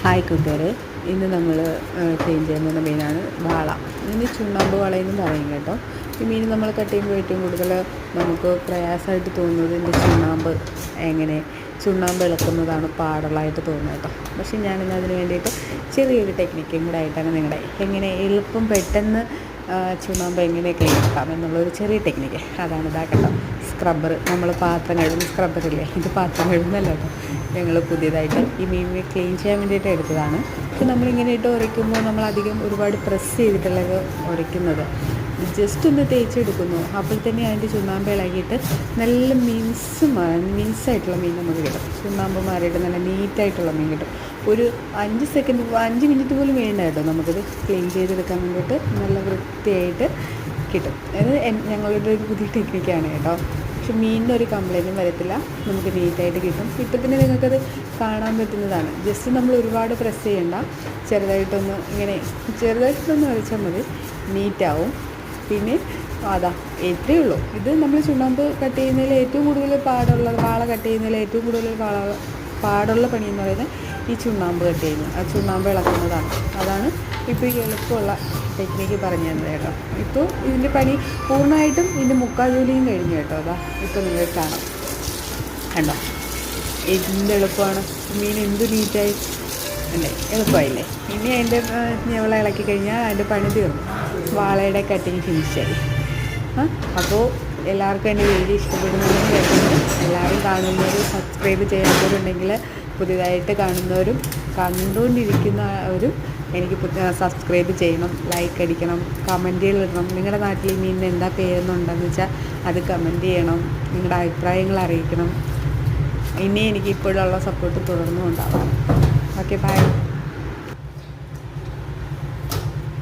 Hi കൂട്ടുകാരെ, ഇന്ന് നമ്മൾ ക്ലീൻ ചെയ്യാൻ പോകുന്ന മീനാണ് വാള. ഇതിന് ചുണ്ണാമ്പ് വളയെന്നും പറയും കേട്ടോ. ഈ മീൻ നമ്മൾ കട്ട് ചെയ്യുമ്പോൾ ഏറ്റവും കൂടുതൽ നമുക്ക് പ്രയാസമായിട്ട് തോന്നുന്നത് ഇതിൻ്റെ ചുണ്ണാമ്പ് ഇളക്കുന്നതാണ് പാടുള്ളതായിട്ട് തോന്നുന്നത് കേട്ടോ. പക്ഷേ ഞാനിന്ന് അതിന് വേണ്ടിയിട്ട് ചെറിയൊരു ടെക്നിക്കും കൂടെ ആയിട്ടാണ് എങ്ങനെ എളുപ്പം പെട്ടെന്ന് ചുണ്ണാമ്പ് എങ്ങനെ ക്ലീൻ ആക്കാം എന്നുള്ളൊരു ചെറിയ ടെക്നിക്ക്. അതാണ് കേട്ടോ. സ്ക്രബ്ബർ, നമ്മൾ പാത്രം കഴുകുന്ന സ്ക്രബ്ബറില്ലേ, ഇത് പാത്രം കഴുകുന്നല്ല കേട്ടോ. ഞങ്ങൾ പുതിയതായിട്ട് ഈ മീനിനെ ക്ലീൻ ചെയ്യാൻ വേണ്ടിയിട്ട് എടുത്തതാണ്. അപ്പോൾ നമ്മളിങ്ങനെ ഇട്ട് ഉരയ്ക്കുമ്പോൾ നമ്മളധികം ഒരുപാട് പ്രസ് ചെയ്തിട്ടുള്ള ഉരയ്ക്കുന്നത്, ജസ്റ്റ് ഒന്ന് തേച്ചെടുക്കുന്നു. അപ്പോൾ തന്നെ അതിൻ്റെ ചുണ്ണാമ്പ് ഇളകിയിട്ട് നല്ല മിൻസായിട്ടുള്ള മീൻ നമുക്ക് കിട്ടും. ചുണ്ണാമ്പ് മാറിയിട്ട് നല്ല നീറ്റായിട്ടുള്ള മീൻ കിട്ടും. ഒരു 5 മിനിറ്റ് പോലും വേണ്ട കേട്ടോ നമുക്കിത് ക്ലീൻ ചെയ്തെടുക്കാൻ വേണ്ടിയിട്ട്. നല്ല വൃത്തിയായിട്ട് കിട്ടും. അത് ഞങ്ങളുടെ ഒരു പുതിയ ടെക്നിക്കാണ് കേട്ടോ. പക്ഷെ മീനിൻ്റെ ഒരു കംപ്ലൈൻറ്റും വരത്തില്ല, നമുക്ക് നീറ്റായിട്ട് കിട്ടും. ഇപ്പോൾ തന്നെ നിങ്ങൾക്കത് കാണാൻ പറ്റുന്നതാണ്. ജസ്റ്റ് നമ്മൾ ഒരുപാട് പ്രസ് ചെയ്യണ്ട, ചെറുതായിട്ടൊന്ന് വരച്ചാൽ മതി, നീറ്റാവും. പിന്നെ എത്രയേ ഉള്ളൂ. ഇത് നമ്മൾ ചുണ്ണാമ്പ് കട്ട് ചെയ്യുന്നതിൽ ഏറ്റവും കൂടുതൽ വാള കട്ട് ചെയ്യുന്നതിൽ ഏറ്റവും കൂടുതൽ പാടുള്ള പണി എന്ന് പറയുന്നത് ഈ ചുണ്ണാമ്പ് കട്ട് ചെയ്യുന്നത്, ആ ചുണ്ണാമ്പ് ഇളക്കുന്നതാണ്. അതാണ് ഇപ്പോൾ ഈ എളുപ്പമുള്ള ടെക്നിക്ക് പറഞ്ഞു തന്നത് കേട്ടോ. ഇപ്പോൾ ഇതിൻ്റെ പണി പൂർണ്ണമായിട്ടും ഇതിൻ്റെ മുക്കാൽ ജോലിയും കഴിഞ്ഞു കേട്ടോ. ഇപ്പോൾ നിങ്ങൾക്ക് കാണാം, കണ്ടോ എന്ത് എളുപ്പമാണ്. മീൻ എന്ത് നീറ്റായി അല്ലേ, എളുപ്പമായില്ലേ. ഇനി അതിൻ്റെ ഞവള ഇളക്കി കഴിഞ്ഞാൽ അതിൻ്റെ പണി തീർന്നു, വാളയുടെ കട്ടിങ് ഫിനിഷായി. അപ്പോൾ എല്ലാവർക്കും എൻ്റെ വീഡിയോ ഇഷ്ടപ്പെടുന്നതെന്ന് കേൾക്കുന്നു. എല്ലാവരും കാണുന്നവരും സബ്സ്ക്രൈബ് ചെയ്യാത്തവരുണ്ടെങ്കിൽ പുതിയതായിട്ട് കാണുന്നവരും കണ്ടുകൊണ്ടിരിക്കുന്നവരും എനിക്ക് സബ്സ്ക്രൈബ് ചെയ്യണം, ലൈക്ക് അടിക്കണം, കമൻറ്റുകളിടണം. നിങ്ങളുടെ നാട്ടിൽ ഈ മീനിന് എന്താ പേരെന്നുണ്ടെന്ന് വെച്ചാൽ അത് കമൻറ്റ് ചെയ്യണം, നിങ്ങളുടെ അഭിപ്രായങ്ങൾ അറിയിക്കണം. ഇനി എനിക്ക് ഇപ്പോഴുള്ള സപ്പോർട്ട് തുടർന്നും ഉണ്ടാവണം. Okay, by.